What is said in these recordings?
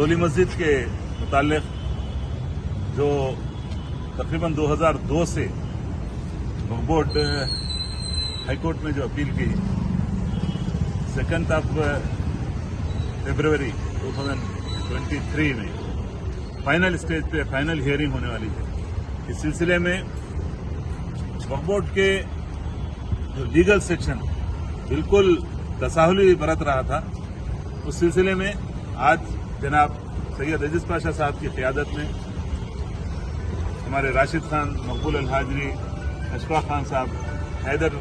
टोली मस्जिद के मुताल्लिक जो तकरीबन 2002 से वक्फ बोर्ड हाईकोर्ट में जो अपील की 2 फरवरी 2023 में फाइनल स्टेज पे फाइनल हियरिंग होने वाली है। इस सिलसिले में वक्फ बोर्ड के जो लीगल सेक्शन बिल्कुल तसाहुली बरत रहा था, उस सिलसिले में आज जनाब सैयद अजीज पाशा साहब की क़ियादत में हमारे राशिद खान, मकबूल अल हाजरी, अशफाक खान साहब, हैदर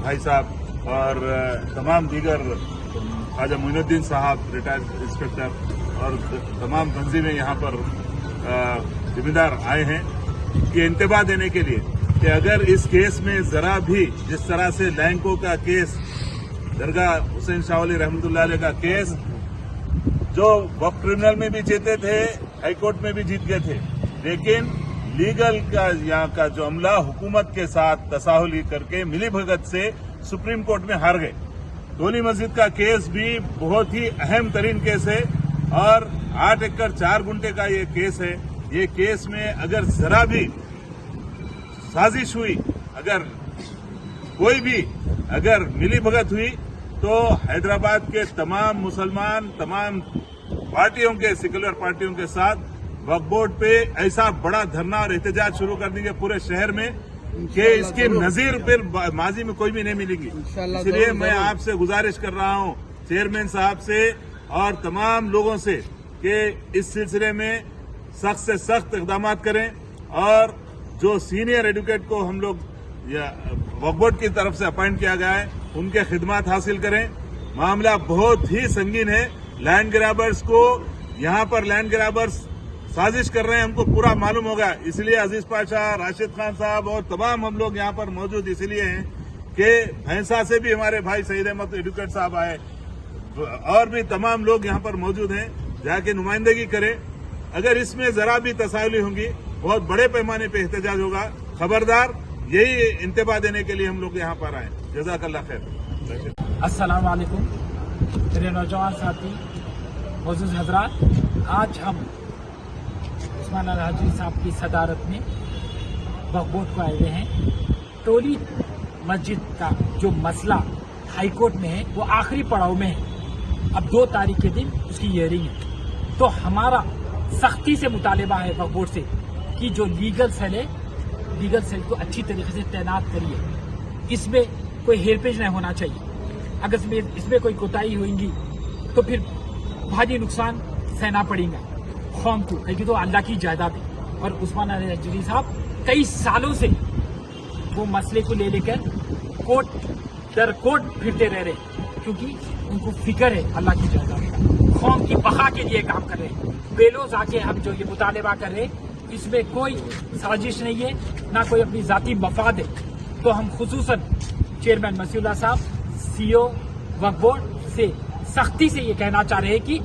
भाई साहब और तमाम दीगर ख्वाजा मोइनुद्दीन साहब रिटायर्ड इंस्पेक्टर और तमाम तंजीमें यहाँ पर जिम्मेदार आए हैं कि इंतबा देने के लिए कि अगर इस केस में जरा भी जिस तरह से लैंको का केस, दरगाह हुसैन शाह वली रहमतुल्लाह अलैह का केस जो वक्फ ट्रिब्यूनल में भी जीते थे, हाईकोर्ट में भी जीत गए थे, लेकिन लीगल का यहाँ का जो अमला हुकूमत के साथ तसाहुली करके मिलीभगत से सुप्रीम कोर्ट में हार गए। टोली मस्जिद का केस भी बहुत ही अहम तरीन केस है और 8 एकड़ 4 गुंठे का ये केस है। ये केस में अगर जरा भी साजिश हुई, अगर कोई भी अगर मिलीभगत हुई तो हैदराबाद के तमाम मुसलमान, तमाम पार्टियों के, सेक्युलर पार्टियों के साथ वक्फ बोर्ड पे ऐसा बड़ा धरना और एहतजाज शुरू कर देंगे पूरे शहर में कि इसकी नजीर फिर माजी में कोई भी नहीं मिलेगी। इसलिए मैं आपसे गुजारिश कर रहा हूं, चेयरमैन साहब से और तमाम लोगों से, कि इस सिलसिले में सख्त से सख्त इक़दाम करें और जो सीनियर एडवोकेट को हम लोग वक्फ बोर्ड की तरफ से अपॉइंट किया गया है उनके खिदमात हासिल करें। मामला बहुत ही संगीन है। लैंड ग्रैबर्स को यहाँ पर लैंड ग्रैबर्स साजिश कर रहे हैं, हमको पूरा मालूम होगा। इसलिए अजीज पाशा, राशिद खान साहब और तमाम हम लोग यहाँ पर मौजूद इसलिए हैं कि भैंसा से भी हमारे भाई सईद अहमद एडवोकेट साहब आए और भी तमाम लोग यहाँ पर मौजूद हैं, जाके नुमाइंदगी करें। अगर इसमें जरा भी तसाहुली होंगी बहुत बड़े पैमाने पर एहतजाज होगा। खबरदार, यही इंतबा देने के लिए हम लोग यहाँ पर आए। जज़ाकल्लाह खैर। अस्सलाम वालेकुम मेरे नौजवान साथी, मौजूद हजरात, आज हम उस्मान अल हाजरी साहब की सदारत में वक्फ बोर्ड को आए हुए हैं। टोली मस्जिद का जो मसला हाईकोर्ट में है वो आखिरी पड़ाव में है। अब 2 तारीख के दिन उसकी हियरिंग है। तो हमारा सख्ती से मुतालिबा है वक्फ बोर्ड से कि जो लीगल सेल है, लीगल सेल को अच्छी तरीके से तैनात करिए। इसमें कोई हेरपेश नहीं होना चाहिए। अगर इसमें कोई कोताही होगी तो फिर भारी नुकसान सहना पड़ेगा कौम को, क्योंकि तो अल्लाह की जायदाद है। और उस्मान अल हाजरी साहब कई सालों से वो मसले को ले लेकर कोर्ट दर कोर्ट फिरते रह रहे, क्योंकि उनको फिक्र है अल्लाह की जायदाद, कौम की बका के लिए काम कर रहे हैं। बेलोज आके हम जो ये मुतालिबा कर रहे हैं इसमें कोई साजिश नहीं है, ना कोई अपनी जाती मफाद है। तो हम खुसूसन चेयरमैन मसीउल्लाह साहब, सीईओ वक्फ बोर्ड से सख्ती से ये कहना चाह रहे हैं कि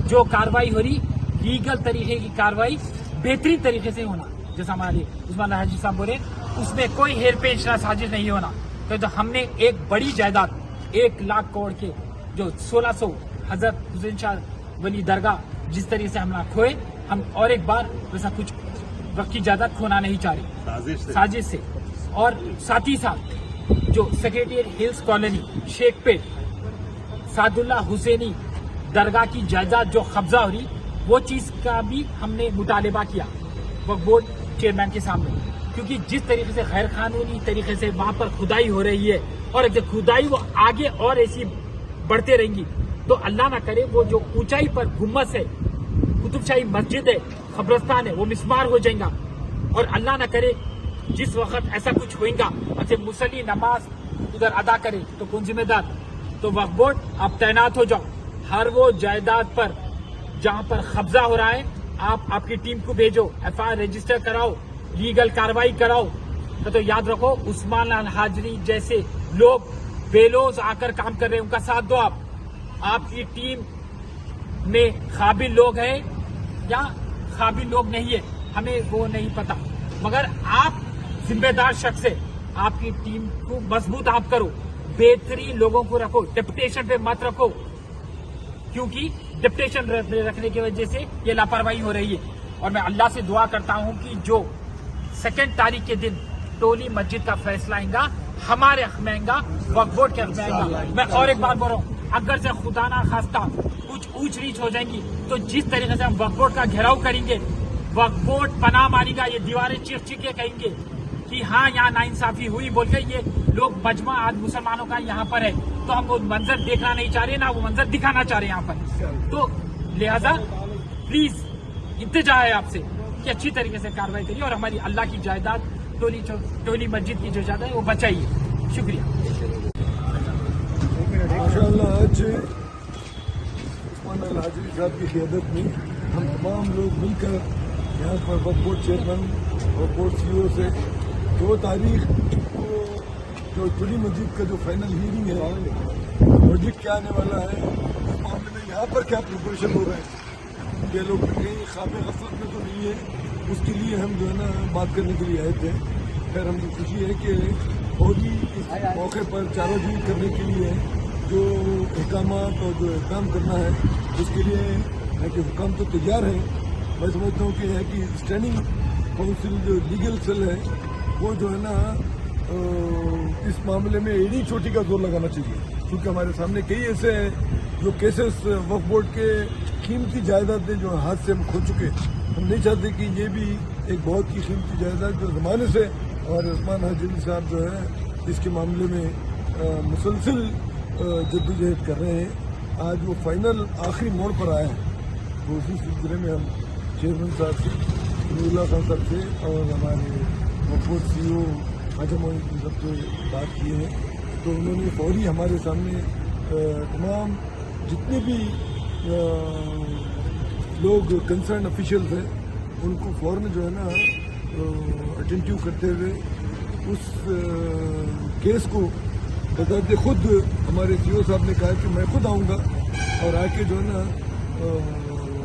जो कार्रवाई हो रही लीगल तरीके की कार्रवाई बेहतरीन तरीके से होना, जैसा हमारे उस्मान अल हाजरी साहब बोले, उसमें कोई हेरपेश ना साजिश नहीं होना। तो हमने एक बड़ी जायदाद 1 लाख करोड़ के जो 1600 हजरत हुसैन शाह वली दरगाह जिस तरीके से हमने खोए, हम और एक बार वैसा कुछ वक्त की जायदाद खोना नहीं चाह रहे साजिश से। और साथ ही साथ जो Secretariat Hills Colony, Shaikpet, Sadulla Hussaini दरगाह की जायदाद जो कब्जा हो रही, वो चीज का भी हमने मुतालिबा किया वक्फ बोर्ड चेयरमैन के सामने, क्योंकि जिस तरीके से गैर कानूनी तरीके से वहां पर खुदाई हो रही है और जब खुदाई वो आगे और ऐसी बढ़ते रहेंगी तो अल्लाह ना करे वो जो ऊंचाई पर गुम्मस है, कुतुबशाही मस्जिद है, कब्रस्तान है, वो मिस्मार हो जाएगा। और अल्लाह ना करे जिस वक्त ऐसा कुछ होगा, अच्छे मुसल्ली नमाज उधर अदा करे तो कौन जिम्मेदार। तो वक्फ बोर्ड आप तैनात हो जाओ, हर वो जायदाद पर जहां पर कब्जा हो रहा है आप आपकी टीम को भेजो, FIR रजिस्टर कराओ, लीगल कार्रवाई कराओ। तो याद रखो, उस्मान अल हाजरी जैसे लोग बेलोज आकर काम कर रहे हैं, उनका साथ दो। आपकी टीम में काबिल लोग हैं या काबिल लोग नहीं है, हमें वो नहीं पता, मगर आप जिम्मेदार शख्स है, आपकी टीम को मजबूत आप करो, बेहतरीन लोगों को रखो, डेपुटेशन पे मत रखो, क्योंकि डिप्टेशन रखने की वजह से ये लापरवाही हो रही है। और मैं अल्लाह से दुआ करता हूं कि जो 2 तारीख के दिन टोली मस्जिद का फैसला आएगा हमारे हक में आएगा, वक्फ बोर्ड के हक में आएगा। मैं और एक बार बोल रहा हूँ, अगर से खुदा ना खास्ता कुछ ऊंच नीच हो जाएंगी तो जिस तरीके से हम वक्फ बोर्ड का घेराव करेंगे, वक्फ बोर्ड पनाह मारेगा, ये दीवारें चीख चीख के कहेंगे कि हाँ यहाँ नाइंसाफी हुई बोल के ये लोग मजमा आज मुसलमानों का यहाँ पर है, तो हम वो मंजर देखना नहीं चाह रहे ना वो मंजर दिखाना चाह रहे हैं यहाँ पर। तो लिहाजा प्लीज इंतजा है आपसे कि अच्छी तरीके से कार्रवाई करिए और हमारी अल्लाह की जायदाद टोली मस्जिद की जो जायदाद है वो बचाइए। शुक्रिया। माशाअल्लाह आज उस्मान अल हाजरी साहब की क़ियादत में हम तमाम लोग मिलकर यहाँ पर वक्फ बोर्ड चेयरमैन वक्फ बोर्ड CEO से 2 तारीख को जो टोली मस्जिद का जो फाइनल हियरिंग है प्रोजेक्ट क्या आने वाला है, इस मामले में यहाँ पर क्या प्रिपरेशन हो रहा है, ये लोग कहीं ख्वाब गफलत में तो नहीं है, उसके लिए हम जो है ना बात करने के लिए आए थे। खैर हमको खुशी है कि फौजी इस मौके पर चाराजोई करने के लिए जो अहकामात और जो काम करना है उसके लिए है कि हुकाम तो तैयार है। मैं समझता हूँ कि है कि स्टैंडिंग काउंसिल जो लीगल सेल है वो जो है ना इस मामले में एड़ी चोटी का जोर लगाना चाहिए, क्योंकि हमारे सामने कई ऐसे जो केसेस वक्फ बोर्ड के कीमती जायदादें जो हाथ से हम खो चुके, हम नहीं चाहते कि ये भी एक बहुत ही कीमती जायदाद जो ज़माने से हमारे उस्मान हाजरी साहब जो है इसके मामले में मुसलसल जद्दोजहद कर रहे हैं, आज वो फाइनल आखिरी मोड़ पर आया है। तो उसी सिलसिले में हम चेयरमैन साहब से, नूरुल्लाह खान साहब से और हमारे वक्फ बोर्ड CEO आजम सब से बात किए हैं, तो उन्होंने फौरी हमारे सामने तमाम जितने भी लोग कंसर्न ऑफिशियल्स हैं उनको फौरन जो है ना अटेंटिव करते हुए उस केस को बजाते खुद हमारे CEO साहब ने कहा कि मैं खुद आऊँगा और आके जो है ना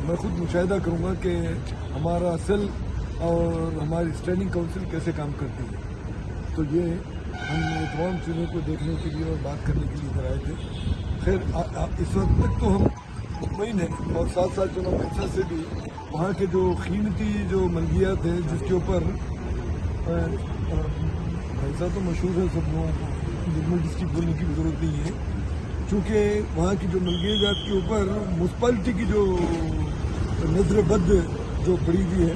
मैं खुद मुशाहिदा करूँगा कि हमारा सेल और हमारी स्टैंडिंग काउंसिल कैसे काम करती है। तो ये हम तमाम चीज़ों को देखने के लिए और बात करने के लिए इधर आए थे। खैर इस वक्त तक तो हम मुतमईन हैं और साथ साथ चुनाव मंशा से भी वहाँ के जो कीमती जो मलकियात हैं जिसके ऊपर ऐसा तो मशहूर है सब लोगों को, जिसमें जिसकी बोलने की ज़रूरत नहीं है, चूँकि वहाँ की जो मलकियात के ऊपर म्यूनसिपैलिटी की जो नजर बद जो पड़ी हुई है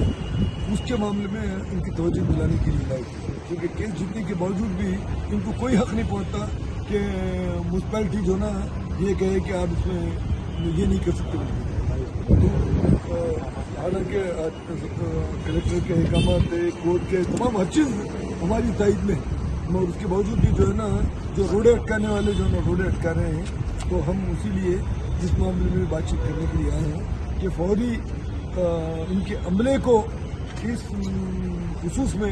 उसके मामले में इनकी तवज्जो दिलाने के लिए लाई, क्योंकि केस जीतने के बावजूद भी इनको कोई हक नहीं पहुँचता कि म्यूनसिपैलिटी जो ना ये कहे कि आप इसमें ये नहीं कर सकते। तो हालांकि कलेक्टर के अहकामात कोर्ट के तमाम हर चीज़ हमारी तायद में, मगर उसके बावजूद भी जो है ना जो रोडे अटकाने वाले जो है ना रोडे अटका रहे हैं, तो हम उसी लिए इस मामले में बातचीत करने के लिए आए हैं कि फौरी इनके अमले को इस खुसूस में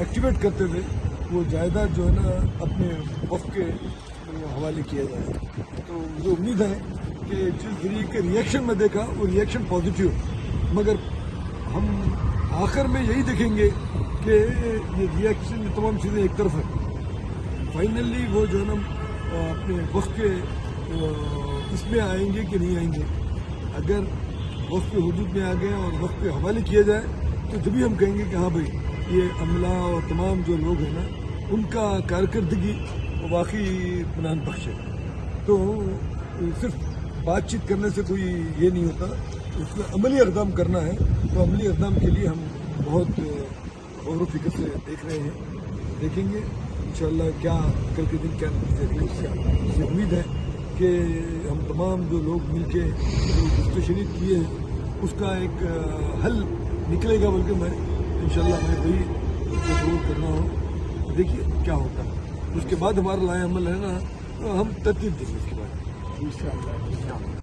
एक्टिवेट करते हुए वो जायदाद जो है ना अपने वक्फ के हवाले किया जाए। तो मुझे उम्मीद है कि जिस तरीके के रिएक्शन में देखा वो रिएक्शन पॉजिटिव, मगर हम आखिर में यही देखेंगे कि ये रिएक्शन तमाम चीज़ें एक तरफ है, फाइनली वो जो है ना अपने वक्त के इसमें आएंगे कि नहीं आएंगे। अगर वक्त के हुदूद में आ गए और वक्त के हवाले किया जाए तो जब भी हम कहेंगे कि हाँ भाई ये अमला और तमाम जो लोग हैं ना उनका कारकर्दगी वाकई इत्मीनान बख्श है। तो सिर्फ बातचीत करने से कोई ये नहीं होता, उसमें अमली इक़दाम करना है। तो अमली इक़दाम के लिए हम बहुत गौर व फिक्र से देख रहे हैं, देखेंगे इंशाअल्लाह क्या कल के दिन क्या नतीजे निकलेगा। मुझे उम्मीद है कि हम तमाम जो लोग मिलके जो डिस्कशन किए हैं उसका एक हल निकलेगा, बल्कि मैं इंशाअल्लाह मैं वही उसको जरूर करना हो। देखिए क्या होता है, उसके बाद हमारा लाए अमल है ना, तो हम तरतीब देंगे उसके बाद इंशाअल्लाह।